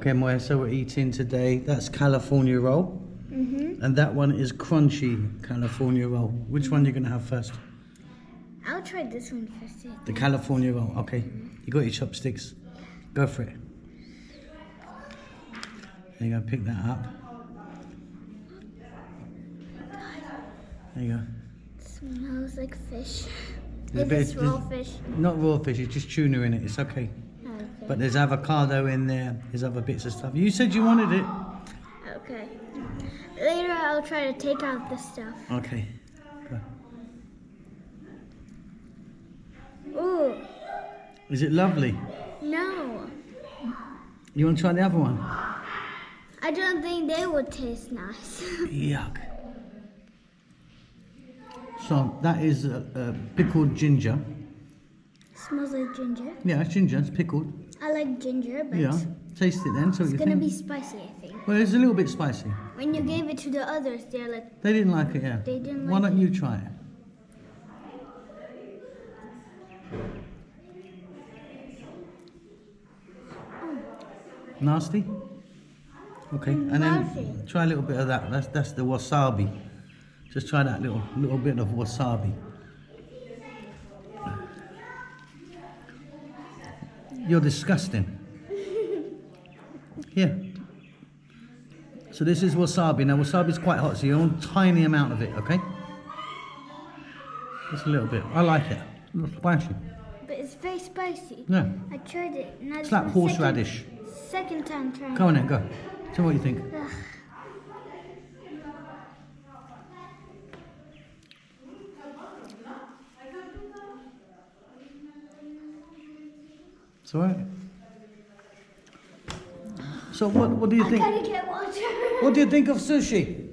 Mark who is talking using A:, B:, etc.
A: Okay, Moya, so we're eating today, that's California roll. And that one is crunchy California roll. Which one are you going to have first?
B: I'll try this one first.
A: The California roll, okay. You got your chopsticks. Go for it. There you go, pick that up. There you go.
B: It smells like fish.
A: There's
B: It's raw fish.
A: Not raw fish, it's just tuna in it, it's okay.
B: Okay.
A: But there's avocado in there, there's other bits of stuff. You said you wanted it.
B: Okay. Later I'll try to take out the stuff.
A: Okay. Go.
B: Ooh,
A: Is it lovely?
B: no.
A: You want to try the other one?
B: I don't think they would taste nice.
A: Yuck. So that is pickled ginger.
B: Smells like ginger.
A: Yeah, it's ginger, it's pickled.
B: I like ginger, but
A: Yeah. Taste it then, so what
B: it's
A: you
B: gonna
A: think.
B: be spicy, I think.
A: Well, it's a little bit spicy.
B: When you gave it to the others, they're like,
A: They didn't like it, yeah.
B: They didn't
A: Why
B: like
A: don't you try it? Nasty? Okay, and then
B: Nasty.
A: try a little bit of that. That's the wasabi. Just try that little bit of wasabi. You're disgusting. Here. So this is wasabi. Now wasabi's quite hot, so you want a tiny amount of it, okay? Just a little bit. I like it. A little spicy.
B: but it's very spicy.
A: Yeah.
B: I tried it. And
A: It's like horseradish.
B: Second time trying.
A: Go on then, go. Tell me what you think.
B: Ugh.
A: It's alright. So what do you
B: I
A: think?
B: gotta get water.
A: What do you think of sushi?